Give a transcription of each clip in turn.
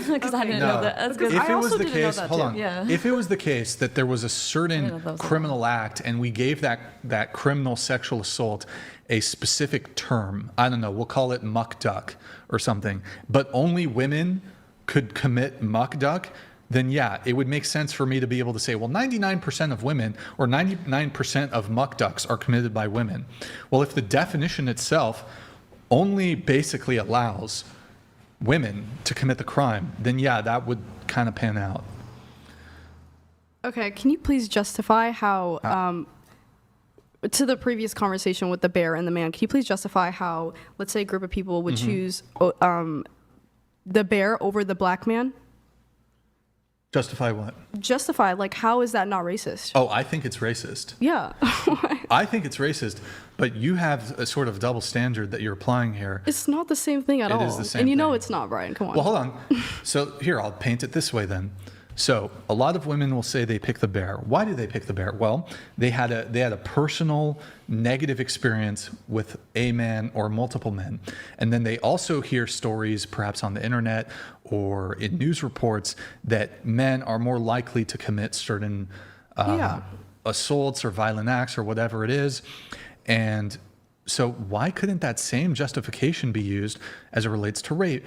Because I didn't know that. That's good. If it was the case, hold on. Yeah. If it was the case that there was a certain criminal act and we gave that criminal sexual assault a specific term, I don't know, we'll call it muck duck or something, but only women could commit muck duck, then yeah, it would make sense for me to be able to say, well, 99% of women or 99% of muck ducks are committed by women. Well, if the definition itself only basically allows women to commit the crime, then yeah, that would kind of pan out. Okay, can you please justify how, to the previous conversation with the bear and the man, can you please justify how, let's say a group of people would choose the bear over the black man? Justify what? Justify, like, how is that not racist? Oh, I think it's racist. Yeah. I think it's racist, but you have a sort of double standard that you're applying here. It's not the same thing at all. It is the same and you know thing. it's not, Brian. Come on. Well, hold on. So here, I'll paint it this way then. So a lot of women will say they pick the bear. Why do they pick the bear? Well, they had a personal negative experience with a man or multiple men. And then they also hear stories, perhaps on the internet or in news reports, that men are more likely to commit certain assaults or violent acts or whatever it is. And so why couldn't that same justification be used as it relates to rape,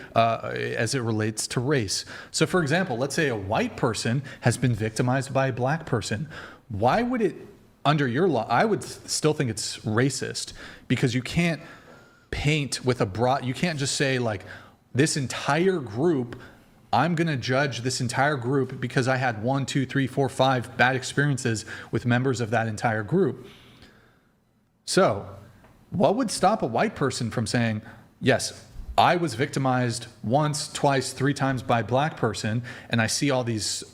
race? So for example, let's say a white person has been victimized by a black person. Why would it, under your law, I would still think it's racist, because you can't paint with a broad, you can't just say like, this entire group, I'm going to judge this entire group because I had 1, 2, 3, 4, 5 bad experiences with members of that entire group. So what would stop a white person from saying, yes, I was victimized once, twice, 3 times by a black person, and I see all these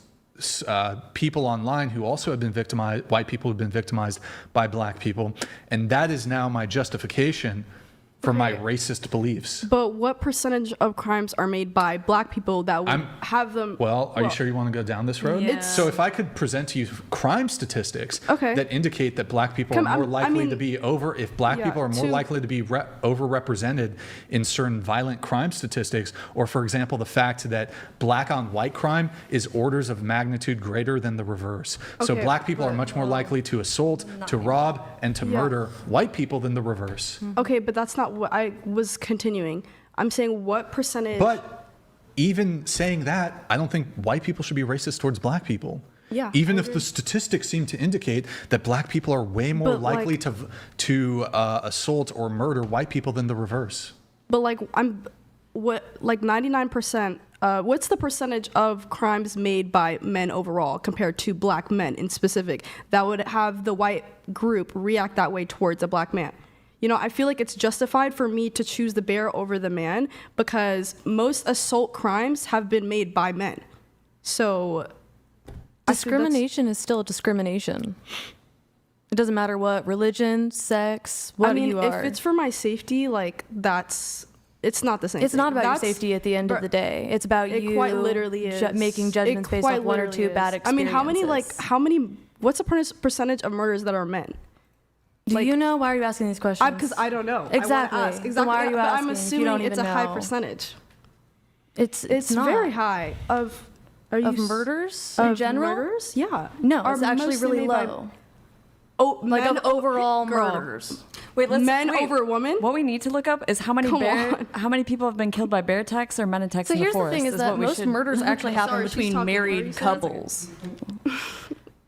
people online who also have been victimized, white people who have been victimized by black people, and that is now my justification for my racist beliefs. But what percentage of crimes are made by black people that would have them? Well, are you sure you want to go down this road? Yeah. So if I could present to you crime statistics that indicate that black people are more likely to be likely to be overrepresented in certain violent crime statistics, or for example, the fact that black on white crime is orders of magnitude greater than the reverse. So black people are much more likely to assault, to rob, and to murder white people than the reverse. Okay, but that's not what I was continuing. I'm saying what percentage. But even saying that, I don't think white people should be racist towards black people. Yeah. Even if the statistics seem to indicate that black people are way more likely to assault or murder white people than the reverse. But like 99%. What's the percentage of crimes made by men overall compared to black men in specific that would have the white group react that way towards a black man? You know, I feel like it's justified for me to choose the bear over the man because most assault crimes have been made by men. So discrimination is still discrimination. It doesn't matter what religion, sex, what you are. If it's for my safety, like it's not the same. It's not about your safety at the end of the day. It's about you quite literally is. Making judgments based off 1 or 2 bad experiences. I mean, what's the percentage of murders that are men? Do you know? Why are you asking these questions? Because I don't know. Exactly. Exactly. Why are you asking? I'm assuming it's a high percentage. It's not very high of murders in general. Murders? Yeah. No, it's actually really low. Of overall murders. Wait, men over women? What we need to look up is how many people have been killed by bear attacks or men attacks in the forest. So here's the thing: is that most murders actually happen between married couples.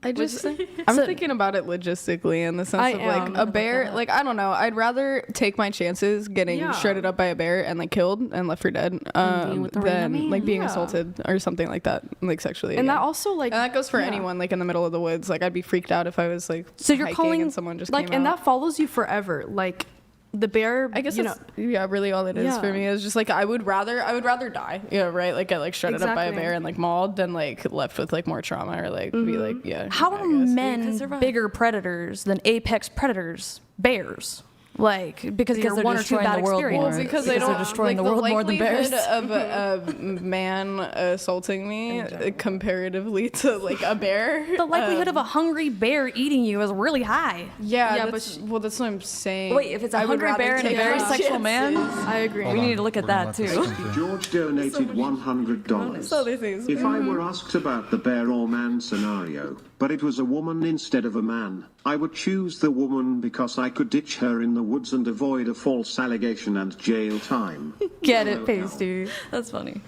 I'm thinking about it logistically in the sense of like a bear. Like, I don't know. I'd rather take my chances getting shredded up by a bear and like killed and left for dead than like being assaulted or something like that, like sexually. And that also like and that goes for anyone like in the middle of the woods. Like, I'd be freaked out if I was like so you're calling and someone just like came and out. That follows you forever. Like the bear, I guess really all it is for me is just like I would rather die, right? Like get like shredded up by a bear and like mauled than like left with like more trauma or like be like How are men bigger predators than apex predators? Bears. Like because Because you're one or two destroying bad the world more. experiences. Well, because Because they they're don't destroying like the world more than bears. of a man assaulting me comparatively to like a bear. The likelihood of a hungry bear eating you is really high. Yeah, that's what I'm saying. Wait, if it's a I would hungry rather bear and a take very my sexual man, chances. I agree. Hold we on. need to look at We're gonna that let this too. come through. George donated $100. Other things. If I were asked about the bear or man scenario, but it was a woman instead of a man, I would choose the woman because I could ditch her in the woods and avoid a false allegation and jail time. Get it, Pasty. That's funny.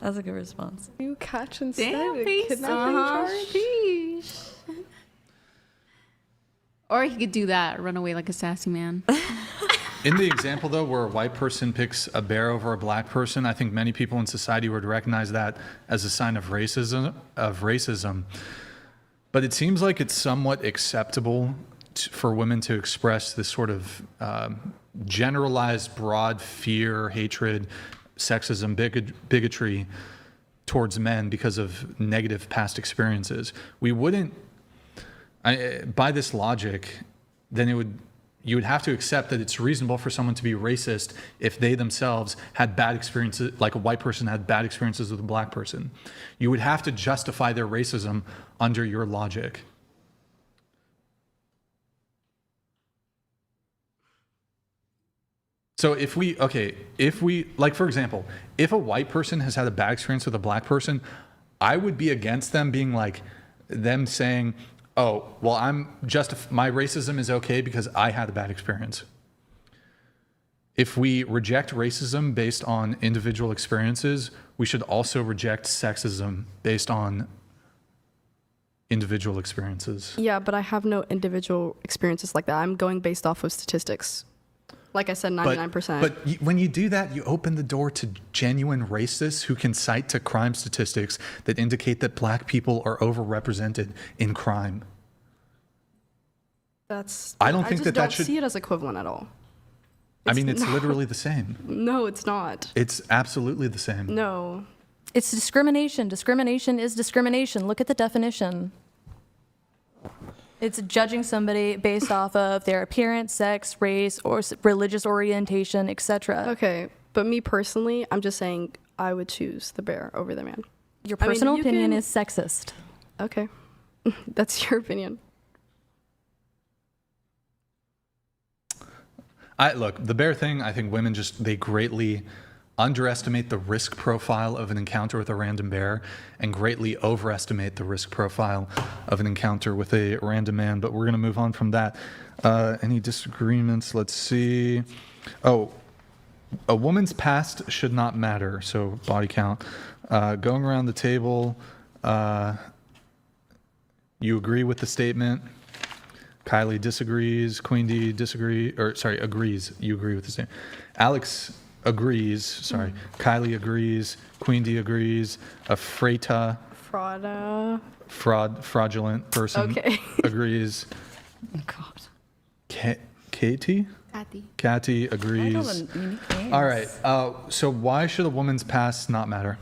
That's a good response. You catch instead Damn, a Pasty. kidnapping charge. Or he could do that, run away like a sassy man. In the example, though, where a white person picks a bear over a black person, I think many people in society would recognize that as a sign of racism. But it seems like it's somewhat acceptable for women to express this sort of generalized, broad fear, hatred, sexism, bigotry towards men because of negative past experiences. We wouldn't, by this logic, then you would have to accept that it's reasonable for someone to be racist if they themselves had bad experiences, like a white person had bad experiences with a black person. You would have to justify their racism under your logic. So if we, like, for example, if a white person has had a bad experience with a black person, I would be against them being like, them saying, oh, well, my racism is okay because I had a bad experience. If we reject racism based on individual experiences, we should also reject sexism based on individual experiences. Yeah, but I have no individual experiences like that. I'm going based off of statistics. Like I said, 99%. But when you do that, you open the door to genuine racists who can cite to crime statistics that indicate that black people are overrepresented in crime. I don't think that don't should see it as equivalent at all. It's literally the same. No, it's not. It's absolutely the same. No. It's discrimination. Discrimination is discrimination. Look at the definition. It's judging somebody based off of their appearance, sex, race, or religious orientation, etc. Okay, but me personally, I'm just saying I would choose the bear over the man. Your personal you opinion can- is sexist. Okay. That's your opinion. Look, the bear thing, I think women they greatly underestimate the risk profile of an encounter with a random bear and greatly overestimate the risk profile of an encounter with a random man. But we're going to move on from that. Any disagreements? Let's see. Oh, a woman's past should not matter. So body count. Going around the table, you agree with the statement? Kylie disagrees. Queen D agrees. You agree with the statement. Alex agrees. Sorry. Kylie agrees. Queen D agrees. A fraudulent person agrees. Oh, God. Katie? Kathy agrees. All right. So why should a woman's past not matter?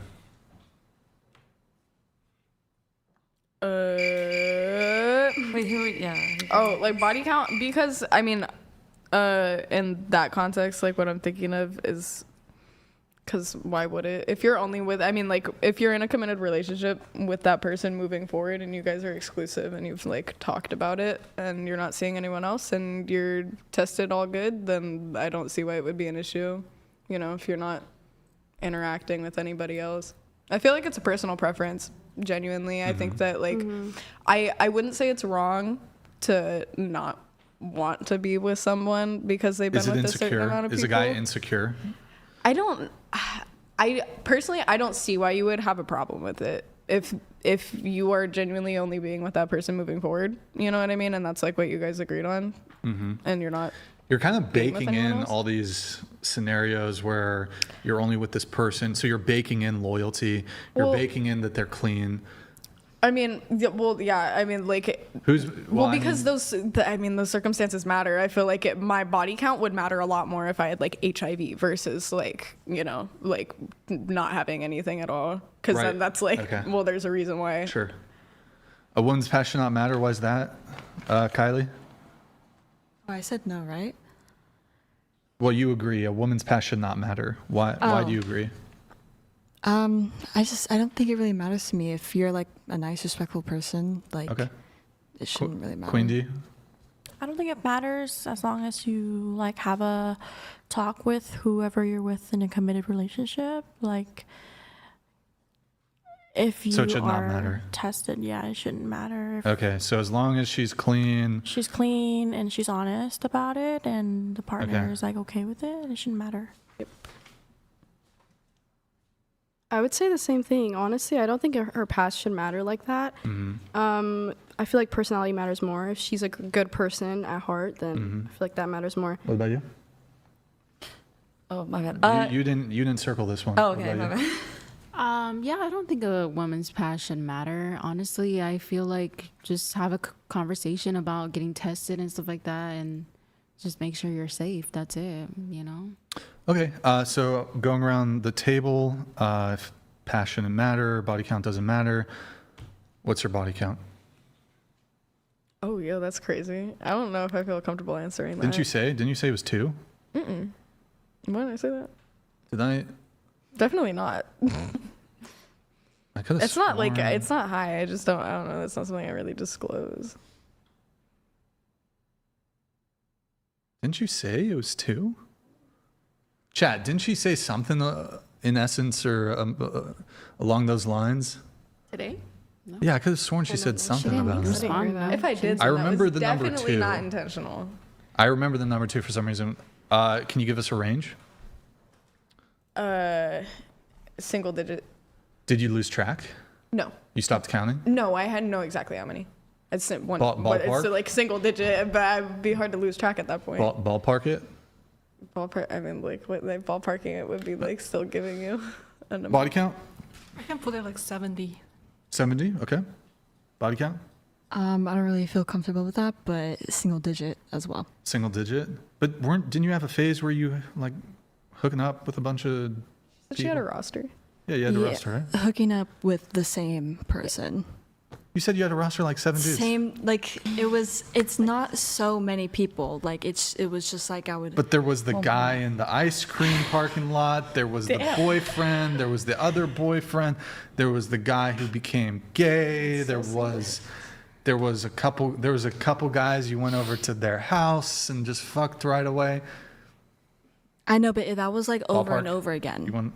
Wait, yeah. Oh, like body count? Because, I mean, in that context, like what I'm thinking of is, because why would it? If you're only with, I mean, like if you're in a committed relationship with that person moving forward and you guys are exclusive and you've like talked about it and you're not seeing anyone else and you're tested all good, then I don't see why it would be an issue, you know, if you're not interacting with anybody else. I feel like it's a personal preference, genuinely. I think that like, I wouldn't say it's wrong to not want to be with someone because they've been with a certain amount of people. Is a guy insecure? I personally, I don't see why you would have a problem with it if you are genuinely only being with that person moving forward. You know what I mean? And that's like what you guys agreed on. And you're not. You're kind of being with baking anyone in else? all these scenarios where you're only with this person. So you're baking in loyalty. You're baking in that they're clean. I mean, yeah. I mean, like, because those circumstances matter. I feel like my body count would matter a lot more if I had like HIV versus like, you know, like not having anything at all. Because then that's like, well, there's a reason why. Sure. A woman's past should not matter. Why is that, Kylie? Oh, I said no, right? Well, you agree a woman's past should not matter. Why do you agree? I don't think it really matters to me. If you're like a nice, respectful person, like Okay. it shouldn't really matter. Queen D? I don't think it matters as long as you like have a talk with whoever you're with in a committed relationship. Like, if you So it should not are matter. tested, yeah, it shouldn't matter. If Okay, so as long as she's clean. she's clean and she's honest about it, and the partner Okay. is like okay with it, it shouldn't matter. I would say the same thing. Honestly, I don't think her past should matter like that. I feel like personality matters more. If she's a good person at heart, then I feel like that matters more. What about you? Oh, my bad. You didn't circle this one. Oh, What okay, about my you? bad. Yeah, I don't think a woman's past should matter. Honestly, I feel like just have a conversation about getting tested and stuff like that, and just make sure you're safe. That's it, you know? Okay, so going around the table, if past shouldn't matter, body count doesn't matter. What's your body count? Oh, yeah, that's crazy. I don't know if I feel comfortable answering that. Didn't you say it was 2? Why did I say that? Did I? Definitely not. I could have. It's not like it's not high. I don't know. That's not something I really disclose. Didn't you say it was 2? Chat, didn't she say something in essence or along those lines? Today? No. Yeah, I could have sworn she said something didn't about it. respond. If I did, I that remember was the number definitely 2. not intentional. I remember the number 2 for some reason. Can you give us a range? Single digit. Did you lose track? No, You stopped counting? no, I hadn't know exactly how many. It's one. Ballpark? It's like single digit, but it'd be hard to lose track at that point. Ballpark it? Ballpark. I mean, like what? Like ballparking it would be like still giving you a number. Body count? I can put it like 70. 70? Okay. Body count? I don't really feel comfortable with that, but single digit as well. Single digit? But didn't you have a phase where you like hooking up with a bunch of She had a people? roster. Yeah, you had a roster, right? Hooking up with the same person. You said you had a roster like 7 dudes. Same, like it's not so many people. Like it was just like I would. But there was the guy in the ice cream parking lot. There was the boyfriend. There was the other boyfriend. There was the guy who became gay. There was a couple guys you went over to their house and just fucked right away. I know, but that was like over and Ballpark. over again.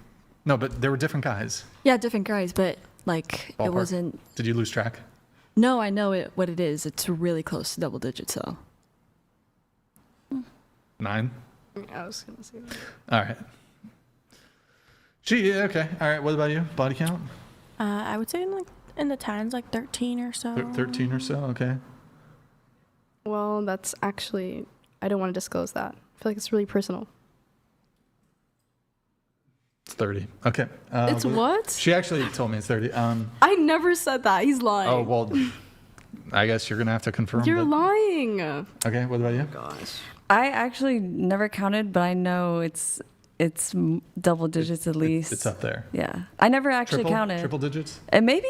No, but there were different guys. Yeah, different guys, but like Ballpark. it wasn't. Did you lose track? No, I know what it is. It's really close to double digits, so. 9? I was gonna say that. All right. Yeah, okay. All right. What about you? Body count? I would say in the tens, like 13 or so. 13 or so. Okay. Well, that's actually I don't want to disclose that. I feel like it's really personal. It's 30. Okay. It's what? She actually told me it's 30. I never said that. He's lying. Oh, well, I guess you're going to have to confirm. You're that. lying. Okay. What about you? Gosh. I actually never counted, but I know it's double digits at least. It's up there. Yeah. I never actually Triple? counted. Triple digits? And maybe.